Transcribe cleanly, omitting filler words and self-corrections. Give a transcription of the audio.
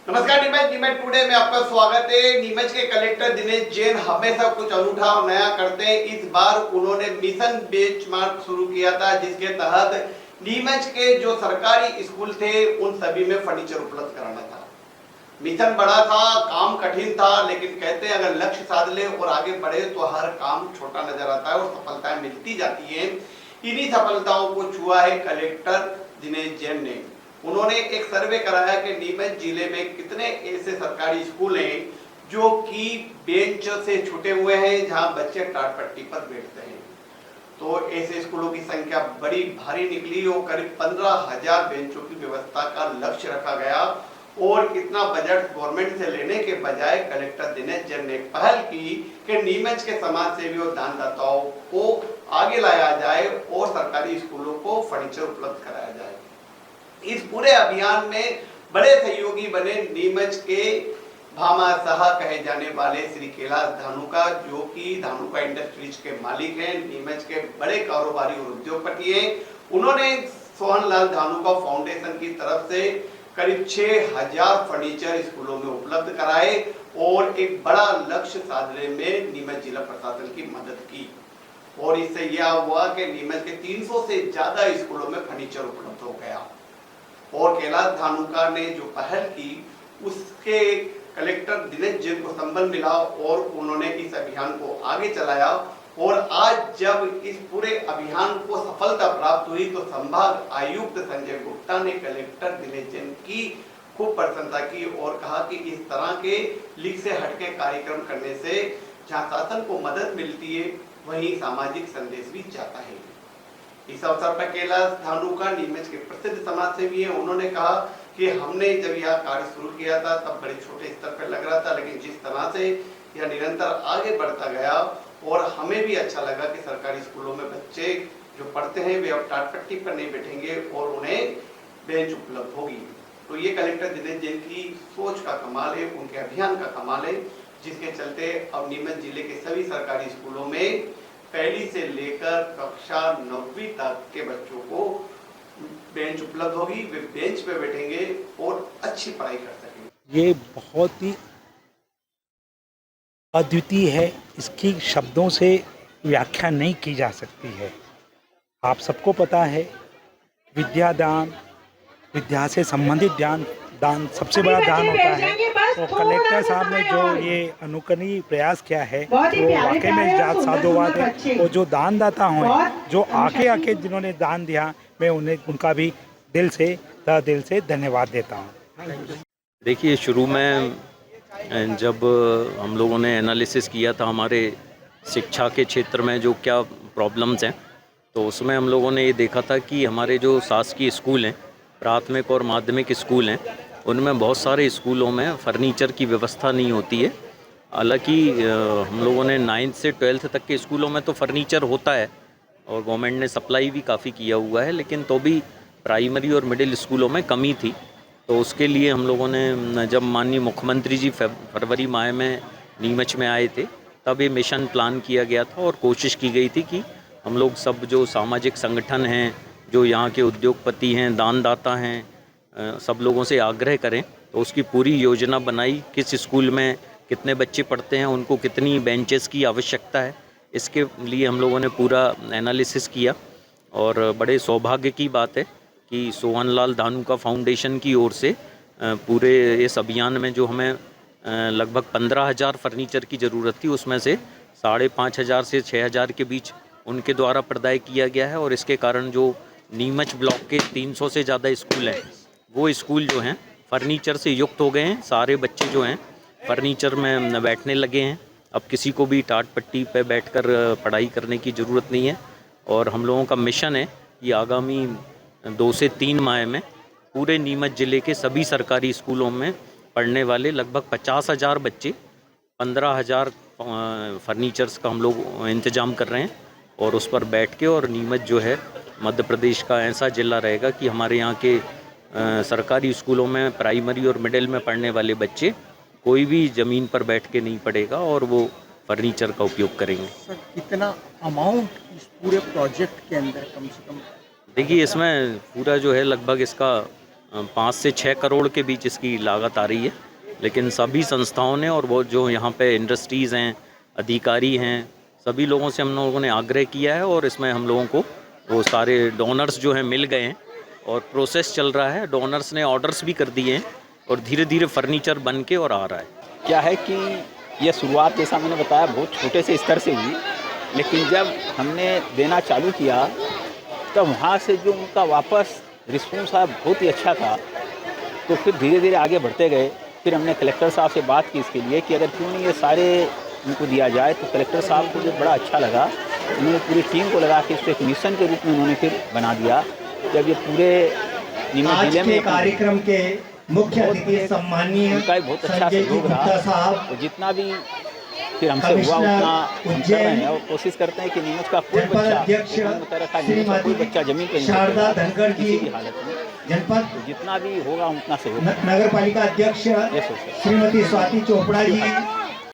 नमस्कार नीमच नीमच टुडे में आपका स्वागत है। नीमच के कलेक्टर दिनेश जैन हमेशा कुछ अनूठा और नया करते हैं। इस बार उन्होंने मिशन बेंचमार्क शुरू किया था, जिसके तहत नीमच के जो सरकारी स्कूल थे उन सभी में फर्नीचर उपलब्ध कराना था। मिशन बड़ा था, काम कठिन था, लेकिन कहते हैं अगर लक्ष्य साध ले और आगे बढ़े तो हर काम छोटा नजर आता है और सफलताएं मिलती जाती हैं। इन्हीं सफलताओं को छुआ है कलेक्टर दिनेश जैन ने। उन्होंने एक सर्वे कराया कि नीमच जिले में कितने ऐसे सरकारी स्कूल हैं जो कि बेंच से छूटे हुए हैं, जहां बच्चे टाट पट्टी पर बैठते हैं। तो ऐसे स्कूलों की संख्या बड़ी भारी निकली और करीब 15,000 बेंचों की व्यवस्था का लक्ष्य रखा गया। और इतना बजट गवर्नमेंट से लेने के बजाय कलेक्टर दिनेश जैन ने पहल की कि नीमच के समाज सेवी और दानदाताओं को आगे लाया जाए और सरकारी स्कूलों को फर्नीचर उपलब्ध कराया जाए। इस पूरे अभियान में बड़े सहयोगी बने नीमच के भामाशाह कहे जाने वाले श्री कैलाश धानुका, जो कि धानुका इंडस्ट्रीज के मालिक हैं, नीमच के बड़े कारोबारी और उद्योगपति हैं। उन्होंने सोहनलाल धानुका फाउंडेशन की तरफ से करीब 6,000 फर्नीचर स्कूलों में उपलब्ध कराए और एक बड़ा लक्ष्य साधने में नीमच जिला प्रशासन की मदद की। और इससे यह हुआ कि नीमच के 300 से ज्यादा स्कूलों में फर्नीचर उपलब्ध हो गया। और कैलाश धानुका ने जो पहल की उसके कलेक्टर दिनेश जैन को संबल मिला और उन्होंने इस अभियान को आगे चलाया। और आज जब इस पूरे अभियान को सफलता प्राप्त हुई तो संभाग आयुक्त संजय गुप्ता ने कलेक्टर दिनेश जैन की खूब प्रशंसा की और कहा कि इस तरह के लीक से हटके कार्यक्रम करने से जहां शासन को मदद मिलती है वहीं सामाजिक संदेश भी जाता है। इस अवसर पर कैलाश धानुका नीमच के प्रसिद्ध समाज सेवी हैं। उन्होंने कहा कि हमने जब यह कार्य शुरू किया था तब बड़े छोटे स्तर पर लग रहा था, लेकिन जिस तरह से यह निरंतर आगे बढ़ता गया और हमें भी अच्छा लगा कि सरकारी स्कूलों में बच्चे जो पढ़ते हैं वे अब टाट पट्टी पर नहीं बैठेंगे और उन्हें बेंच उपलब्ध होगी। तो ये कलेक्टर दिनेश जैन की सोच का कमाल है, उनके अभियान का कमाल है, जिसके चलते अब नीमच जिले के सभी सरकारी स्कूलों में पहली से लेकर कक्षा 9वीं तक के बच्चों को बेंच उपलब्ध होगी। वे बेंच पे बैठेंगे और अच्छी पढ़ाई कर सकेंगे। ये बहुत ही अद्वितीय है, इसकी शब्दों से व्याख्या नहीं की जा सकती है। आप सबको पता है, विद्यादान, विद्या से संबंधित दान सबसे बड़ा दान होता है। तो कलेक्टर साहब ने जो ये अनुकरणीय प्रयास किया है वो वाकई में जात साधुवाद है। और जो दानदाता हों, जो आके जिन्होंने दान दिया, मैं उन्हें उनका भी दिल से धन्यवाद देता हूँ। देखिए, शुरू में जब हम लोगों ने एनालिसिस किया था हमारे शिक्षा के क्षेत्र में जो क्या प्रॉब्लम्स हैं, तो उसमें हम लोगों ने ये देखा था कि हमारे जो शासकीय स्कूल हैं, प्राथमिक और माध्यमिक स्कूल हैं, उनमें बहुत सारे स्कूलों में फर्नीचर की व्यवस्था नहीं होती है। हालांकि हम लोगों ने 9th से 12th तक के स्कूलों में तो फर्नीचर होता है और गवर्नमेंट ने सप्लाई भी काफ़ी किया हुआ है, लेकिन तो भी प्राइमरी और मिडिल स्कूलों में कमी थी। तो उसके लिए हम लोगों ने, जब माननीय मुख्यमंत्री जी फरवरी माह में नीमच में आए थे, तब ये मिशन प्लान किया गया था और कोशिश की गई थी कि हम लोग सब जो सामाजिक संगठन हैं, जो यहाँ के उद्योगपति हैं, दानदाता हैं, सब लोगों से आग्रह करें। तो उसकी पूरी योजना बनाई, किस स्कूल में कितने बच्चे पढ़ते हैं, उनको कितनी बेंचेस की आवश्यकता है, इसके लिए हम लोगों ने पूरा एनालिसिस किया। और बड़े सौभाग्य की बात है कि सोहनलाल धानुका फाउंडेशन की ओर से पूरे इस अभियान में जो हमें लगभग 15,000 फर्नीचर की ज़रूरत थी, उसमें से 5,500 से 6,000 के बीच उनके द्वारा प्रदाय किया गया है। और इसके कारण जो नीमच ब्लॉक के 300 से ज़्यादा स्कूल हैं, वो स्कूल जो हैं फर्नीचर से युक्त हो गए हैं। सारे बच्चे जो हैं फर्नीचर में बैठने लगे हैं। अब किसी को भी टाट पट्टी पे बैठकर पढ़ाई करने की ज़रूरत नहीं है। और हम लोगों का मिशन है कि आगामी 2 से 3 माह में पूरे नीमच ज़िले के सभी सरकारी स्कूलों में पढ़ने वाले लगभग 50,000 बच्चे, 15,000 फर्नीचर्स का हम लोग इंतज़ाम कर रहे हैं। और उस पर बैठ के, और नीमच जो है मध्य प्रदेश का ऐसा ज़िला रहेगा कि हमारे यहाँ के सरकारी स्कूलों में प्राइमरी और मिडिल में पढ़ने वाले बच्चे कोई भी ज़मीन पर बैठ के नहीं पढ़ेगा और वो फर्नीचर का उपयोग करेंगे। सर, कितना अमाउंट इस पूरे प्रोजेक्ट के अंदर कम से कम? देखिए, इसमें पूरा जो है लगभग इसका 5 से 6 करोड़ के बीच इसकी लागत आ रही है। लेकिन सभी संस्थाओं ने और वो जो यहाँ पे इंडस्ट्रीज़ हैं, अधिकारी हैं, सभी लोगों से हम लोगों ने आग्रह किया है और इसमें हम लोगों को वो सारे डोनर्स जो हैं मिल गए हैं और प्रोसेस चल रहा है। डोनर्स ने ऑर्डर्स भी कर दिए हैं और धीरे धीरे फर्नीचर बन के और आ रहा है। क्या है कि यह शुरुआत जैसा मैंने बताया बहुत छोटे से स्तर से हुई, लेकिन जब हमने देना चालू किया तब वहाँ से जो उनका वापस रिस्पॉन्स आया बहुत ही अच्छा था। तो फिर धीरे धीरे आगे बढ़ते गए। फिर हमने कलेक्टर साहब से बात की इसके लिए कि अगर क्यों नहीं ये सारे उनको दिया जाए। तो कलेक्टर साहब को जो बड़ा अच्छा लगा, उन्होंने पूरी टीम को लगा कि इसको एक मिशन के रूप में उन्होंने फिर बना दिया। जब ये पूरे नीमच आज जिले के में कार्यक्रम के मुख्य अतिथि सम्मानीय उनका भी बहुत अच्छा संजय जी सहयोग गुप्ता रहा। साहब, तो जितना भी फिर हमसे हुआ उतना हम कर रहे हैं और कोशिश करते हैं कि नीमच का कोई जनपद बच्चा अध्यक्ष नीमच का कोई बच्चा जमीन पे नहीं शारदा सोएगा, धनखड़ किसी जी, भी हालत में। जनपद तो जितना भी होगा उतना सहयोग नगर पालिका अध्यक्ष ये सोचते हैं। श्रीमती स्वाति चोपड़ा जी,